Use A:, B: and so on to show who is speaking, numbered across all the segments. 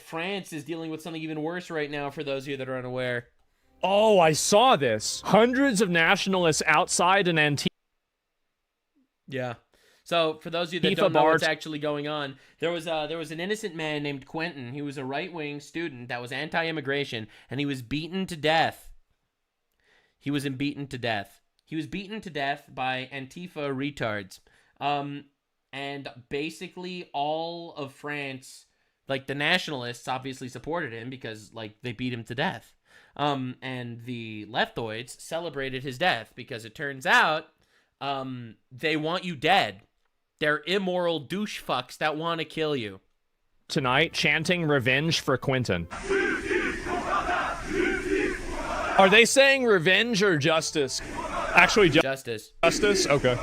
A: France is dealing with something even worse right now, for those of you that are unaware.
B: Oh, I saw this. Hundreds of nationalists outside an Antifa.
A: Yeah. So, for those of you that don't know what's actually going on, there was an innocent man named Quentin. He was a right-wing student that was anti-immigration, and he was beaten to death. He was beaten to death. He was beaten to death by Antifa retards. And basically all of France, like the nationalists obviously supported him because, like, they beat him to death. And the leftoids celebrated his death because it turns out they want you dead. They're immoral douche fucks that want to kill you.
B: Tonight, chanting revenge for Quentin. Are they saying revenge or justice? Actually,
A: justice.
B: Justice? Okay.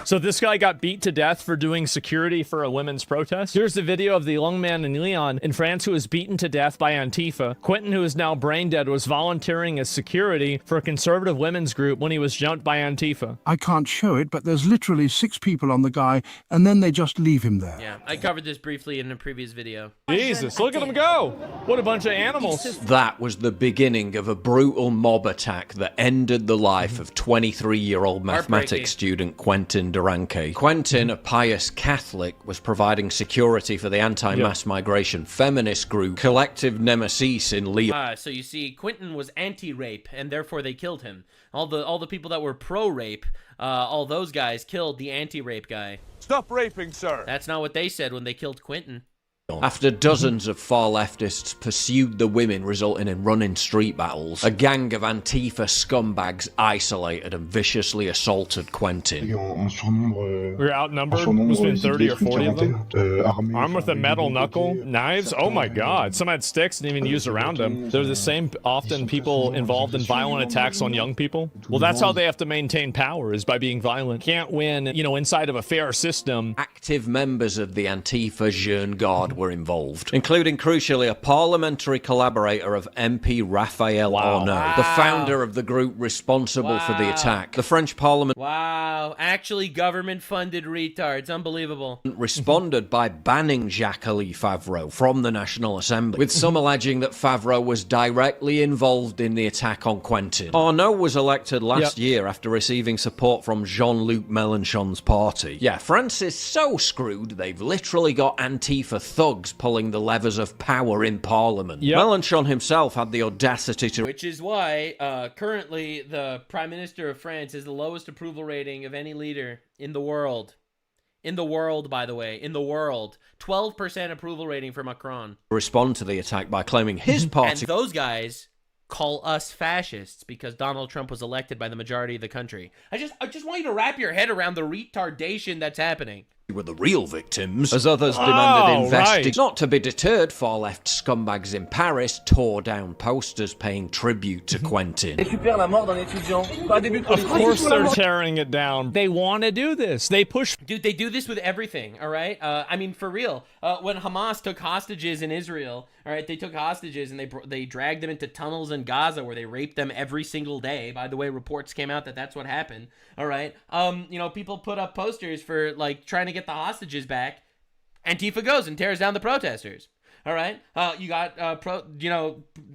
B: So this guy got beat to death for doing security for a women's protest. Here's the video of the young man in Lyon in France who was beaten to death by Antifa. Quentin, who is now brain dead, was volunteering as security for a conservative women's group when he was jumped by Antifa.
C: I can't show it, but there's literally 6 people on the guy, and then they just leave him there.
A: Yeah, I covered this briefly in a previous video.
B: Jesus, look at them go! What a bunch of animals.
D: That was the beginning of a brutal mob attack that ended the life of 23-year-old mathematics student Quentin Duranque. Quentin, a pious Catholic, was providing security for the anti-mass migration feminist group Collective Nemesis in Lyon.
A: So you see, Quentin was anti-rape, and therefore they killed him. All the people that were pro-rape, all those guys killed the anti-rape guy.
E: Stop raping, sir.
A: That's not what they said when they killed Quentin.
D: After dozens of far leftists pursued the women, resulting in running street battles, a gang of Antifa scumbags isolated and viciously assaulted Quentin.
B: We're outnumbered. Must have been 30 or 40 of them. Armed with a metal knuckle, knives. Oh my god. Some had sticks and even used around them. They're the same often people involved in violent attacks on young people. Well, that's how they have to maintain power, is by being violent. Can't win, you know, inside of a fair system.
D: Active members of the Antifa Jeune Garde were involved, including, crucially, a parliamentary collaborator of MP Raphael Arnaud, the founder of the group responsible for the attack. The French parliament
A: Actually government-funded retards. Unbelievable.
D: Responded by banning Jacques-Élie Favreau from the National Assembly, with some alleging that Favreau was directly involved in the attack on Quentin. Arnaud was elected last year after receiving support from Jean-Luc Mélenchon's party. Yeah, France is so screwed, they've literally got Antifa thugs pulling the levers of power in Parliament. Mélenchon himself had the audacity to...
A: Which is why, currently, the Prime Minister of France is the lowest approval rating of any leader in the world. In the world, by the way. In the world. 12% approval rating for Macron.
D: Respond to the attack by claiming his party...
A: And those guys call us fascists because Donald Trump was elected by the majority of the country. I just want you to wrap your head around the retardation that's happening.
D: Were the real victims, as others demanded investigation. Not to be deterred, far-left scumbags in Paris tore down posters paying tribute to Quentin.
B: Of course they're tearing it down. They want to do this. They push...
A: Dude, they do this with everything, all right? I mean, for real. When Hamas took hostages in Israel, all right, they took hostages and they dragged them into tunnels in Gaza where they raped them every single day. By the way, reports came out that that's what happened, all right? You know, people put up posters for, like, trying to get the hostages back. Antifa goes and tears down the protesters. All right, you got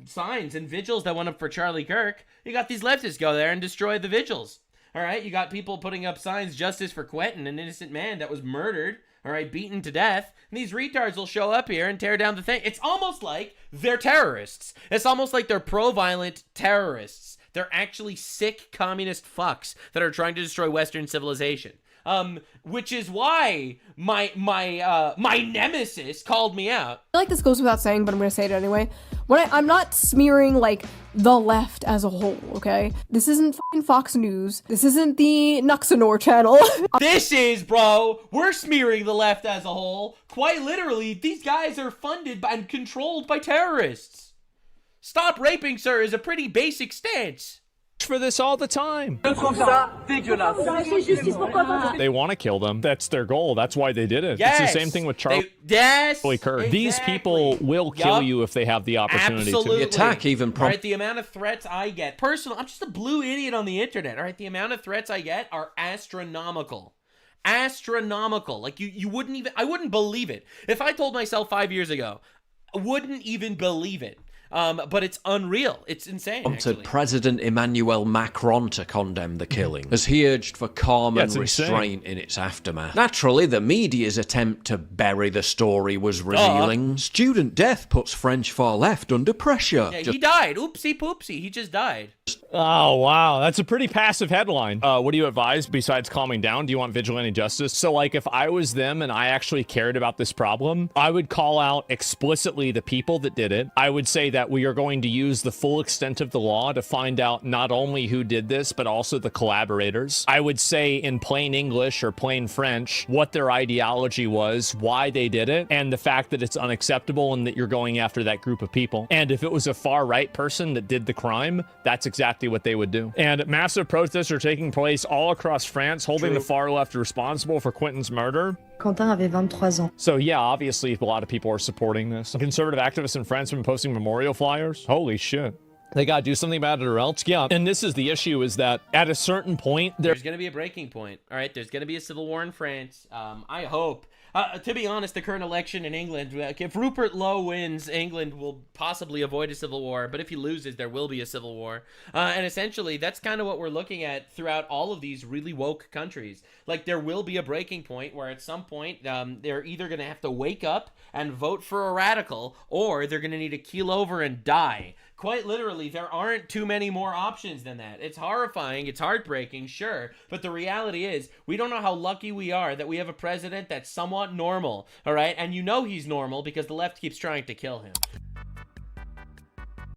A: signs and vigils that went up for Charlie Kirk. You got these leftists go there and destroy the vigils. All right, you got people putting up signs, justice for Quentin, an innocent man that was murdered. All right, beaten to death. And these retards will show up here and tear down the thing. It's almost like they're terrorists. It's almost like they're pro-violent terrorists. They're actually sick communist fucks that are trying to destroy Western civilization. Which is why my nemesis called me out.
F: I feel like this goes without saying, but I'm gonna say it anyway. I'm not smearing, like, the left as a whole, okay? This isn't fucking Fox News. This isn't the Nuxanor channel.
A: This is, bro. We're smearing the left as a whole. Quite literally, these guys are funded by and controlled by terrorists. Stop raping, sir, is a pretty basic stance.
B: For this all the time. They want to kill them. That's their goal. That's why they did it.
A: Yes.
B: It's the same thing with Charlie Kirk. These people will kill you if they have the opportunity to.
D: The attack even
A: right, the amount of threats I get. Personally, I'm just a blue idiot on the internet. All right, the amount of threats I get are astronomical. Astronomical. Like you wouldn't even, I wouldn't believe it. If I told myself 5 years ago, I wouldn't even believe it. But it's unreal. It's insane.
D: Wanted President Emmanuel Macron to condemn the killing, as he urged for calm and restraint in its aftermath. Naturally, the media's attempt to bury the story was revealing. Student death puts French far left under pressure.
A: Yeah, he died. Oopsie poopsie. He just died.
B: Oh, wow. That's a pretty passive headline. What do you advise besides calming down? Do you want vigilante justice? So, like, if I was them and I actually cared about this problem, I would call out explicitly the people that did it. I would say that we are going to use the full extent of the law to find out not only who did this, but also the collaborators. I would say in plain English or plain French what their ideology was, why they did it, and the fact that it's unacceptable and that you're going after that group of people. And if it was a far-right person that did the crime, that's exactly what they would do. And massive protests are taking place all across France, holding the far left responsible for Quentin's murder.
E: Quentin avait 23 ans.
B: So yeah, obviously a lot of people are supporting this. Conservative activists in France have been posting memorial flyers. Holy shit. They gotta do something about it or else. Yeah, and this is the issue, is that at a certain point,
A: there's gonna be a breaking point. All right, there's gonna be a civil war in France. I hope. To be honest, the current election in England, if Rupert Lowe wins, England will possibly avoid a civil war, but if he loses, there will be a civil war. And essentially, that's kind of what we're looking at throughout all of these really woke countries. Like, there will be a breaking point where at some point, they're either going to have to wake up and vote for a radical, or they're going to need to keel over and die. Quite literally, there aren't too many more options than that. It's horrifying, it's heartbreaking, sure, but the reality is, we don't know how lucky we are that we have a president that's somewhat normal, all right? And you know he's normal because the left keeps trying to kill him.